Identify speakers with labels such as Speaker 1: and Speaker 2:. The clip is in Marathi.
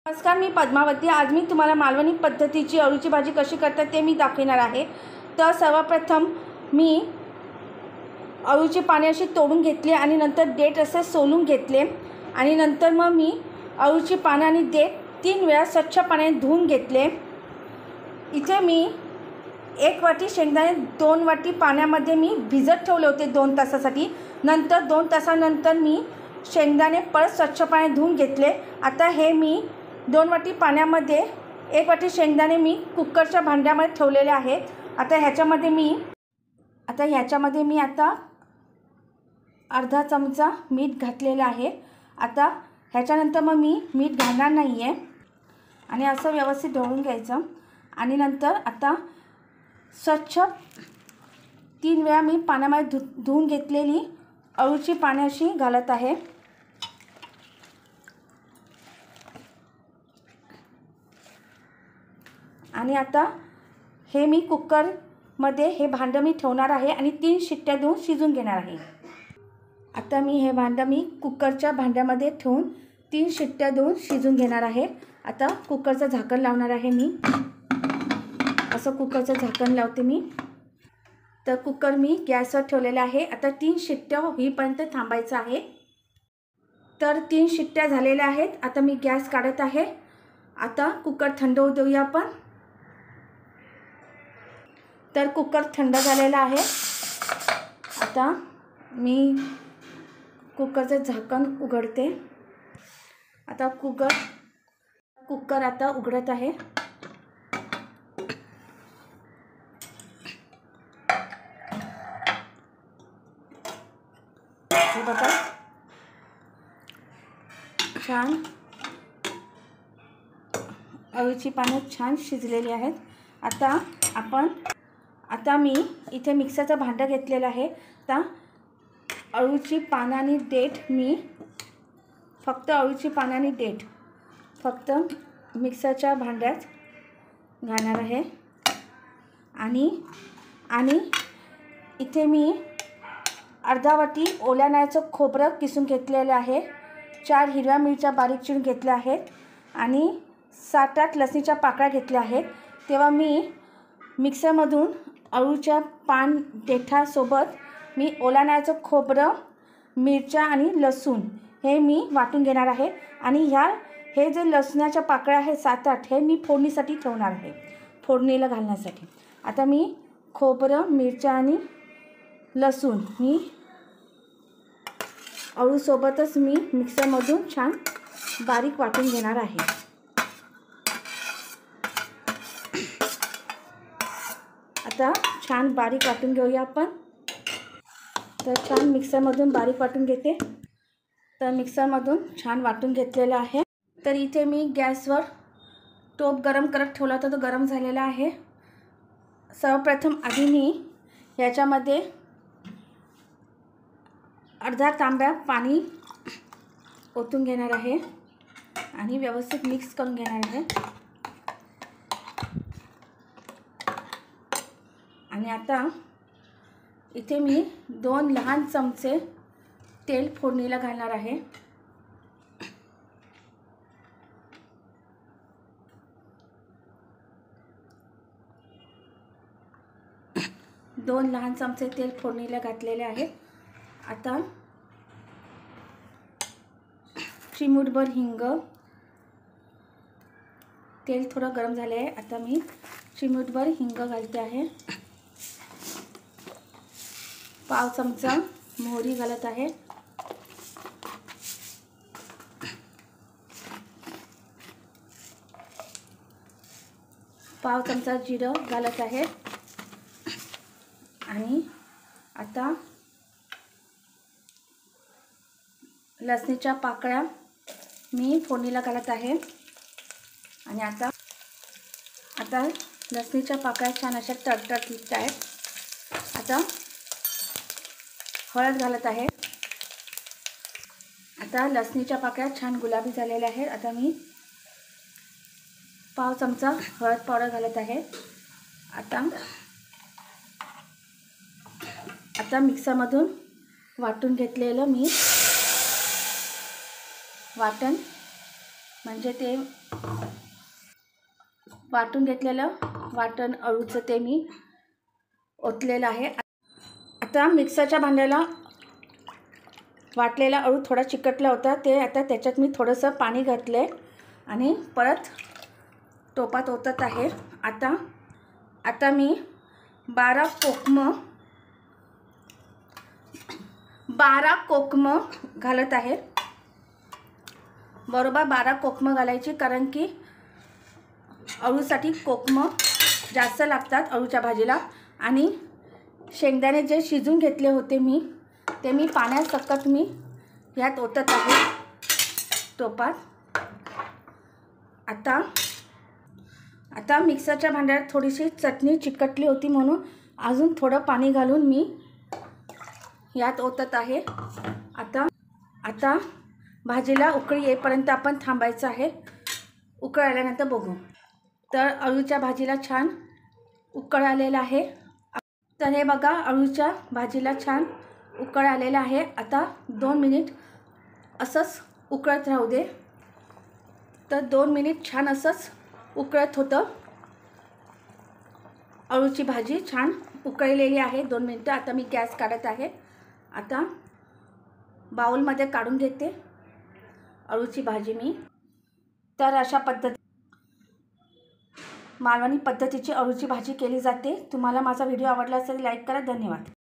Speaker 1: नमस्कार, मी पद्मावती। आज मी तुम्हाला मालवणी पद्धतीची अळूची भाजी कशी करतात ते मी दाखवणार आहे। तर सर्वप्रथम मी अळूची पाने अशी तोडून घेतली आणि नंतर देठ असे सोलून घेतले आणि नंतर मग मी अळूची पानं आणि देठ 3 वेळा स्वच्छ पाण्याने धुवून घेतले। इथे मी 1 वाटी शेंगदाणे 2 वाटी पाण्यामध्ये मी भिजत ठेवले होते 2 तासासाठी। नंतर 2 तासानंतर मी शेंगदाणे परत स्वच्छ पाण्याने धुवून घेतले। आता हे मी 2 वाटी पाण्यामध्ये 1 वाटी शेंगदाणे मी कुकरच्या भांड्यामध्ये ठेवलेले आहेत। आता ह्याच्यामध्ये मी अर्धा चमचा मीठ घातलेलं आहे। आता ह्याच्यानंतर मग मी मीठ घालणार नाही आहे आणि असं व्यवस्थित ढवळून घ्यायचं आणि नंतर आता स्वच्छ 3 वेळा मी पाण्यामध्ये धुवून घेतलेली अळूची पाने अशी घालत आहे। आणि आता हे मी कुकरमध्ये हे भांडं मी ठेवणार आहे आणि 3 शिट्ट्या देऊन शिजून घेणार आहे। आता मी हे भांडं कुकरच्या भांड्यामध्ये ठेवून 3 शिट्ट्या देऊन शिजून घेणार आहे। आता कुकरचं झाकण लावणार आहे मी। असं कुकरचं झाकण लावते मी। तर कुकर मी गॅसवर ठेवलेला आहे। आता 3 शिट्ट्या होईपर्यंत थांबायचं आहे। तर 3 शिट्ट्या झालेल्या आहेत। आता मी गॅस काढत आहे। आता कुकर थंड होऊ देऊया आपण। तर कुकर थंड झालेला आहे। आता मी कुकरचं झाकण उघडते। आता कुकर आता उघडत आहे। हे बघा, छान अळूची पाने छान शिजलेली आहेत। आता मी इथे मिक्सरचं भांडं घेतलेलं आहे। आता अळूची पानं आणि देठ मी अळूची पानं आणि देठ फक्त मिक्सरच्या भांड्यात घालणार आहे आणि इथे मी अर्धा वाटी ओल्या नारळाचं खोबरं किसून घेतलेलं आहे। 4 हिरव्या मिरच्या बारीक चिरून घेतल्या आहेत आणि 7-8 लसणीच्या पाकळ्या घेतल्या आहेत। तेव्हा मी मिक्सरमधून अळूच्या पान देठासोबत मी ओल्या नारळाचं खोबरं, मिरच्या आणि लसूण हे मी वाटून घेणार आहे आणि हे जे लसणाच्या पाकळ्या आहेत 7-8 हे मी फोडणीसाठी ठेवणार आहे, फोडणीला घालण्यासाठी। आता मी खोबरं, मिरच्या आणि लसूण मी अळूसोबतच मी मिक्सरमधून छान बारीक वाटून घेणार आहे। आता छान बारीक वाटून घेऊया आपण। तर छान मिक्सरमधून बारीक वाटून घेते। तर मिक्सरमधून छान वाटून घेतलेलं आहे। तर इथे मी गॅसवर टोप गरम करत ठेवला होता, तो गरम झालेला आहे। सर्वप्रथम आधी मी याच्यामध्ये अर्धा तांब्या पाणी ओतून घेणार आहे आणि व्यवस्थित मिक्स करून घेणार आहे। आणि आता इथे मी 2 लहान चमचे तेल फोडणीला घालणार आहे। 2 लहान चमचे तेल फोडणीला घातलेले आहेत। आता चिमूटभर हिंग, तेल थोडं गरम झाले आहे। आता मी चिमूटभर हिंग घालते आहे। पाव चमचा मोहरी घालत आहे। पाव चमचा जिरं घालत आहे आणि आता लसणीच्या पाकळ्या मी फोडणीला घालत आहे आणि आता लसणीच्या पाकळ्या छान अशा तडतडत आहेत। आता हळद घालत आहे। आता लसणीच्या पाकळ्या छान गुलाबी झालेल्या आहेत। आता मी पाव चमचा हळद पावडर घालत आहे। आता मिक्सरमधून वाटून घेतलेलं मी वाटण म्हणजे ते वाटून घेतलेलं वाटण अळूचं ते मी ओतलेलं आहे. आता मिक्सरच्या भांड्याला वाटलेला अळू थोडा चिकटला होता, ते आता त्याच्यात मी थोडंसं पाणी घातलं आहे आणि परत टोपात ओतत आहे. आता मी 12 कोकमं घालत आहे. बरोबर 12 कोकमं घालायची, कारण की अळूसाठी कोकमं जास्त लागतात अळूच्या भाजीला. आणि शेंगदाणे जे शिजून घेतले होते ते मी पाण्यासकट मी ह्यात ओतत आहे टोपात. आता मिक्सरच्या भांड्यात थोडीशी चटणी चिकटली होती, म्हणून अजून थोडं पाणी घालून मी यात ओतत आहे. आता भाजीला उकळी येईपर्यंत आपण थांबायचं आहे. उकळ आल्यानंतर बघू. तर अळूच्या भाजीला छान उकळ आलेला आहे. तर हे बघा, अळूच्या भाजीला छान उकळ आलेला आहे. आता 2 मिनिट असंच उकळत राहू दे. तर 2 मिनिट छान असंच उकळत होतं. अळूची भाजी छान उकळलेली आहे 2 मिनिटं. आता मी गॅस काढत आहे. आता बाउलमध्ये काढून घेते अळूची भाजी मी. तर अशा मालवणी पद्धतीची अळूची भाजी केली जाते. तुम्हाला माझा व्हिडिओ आवडला असेल लाईक करा. धन्यवाद.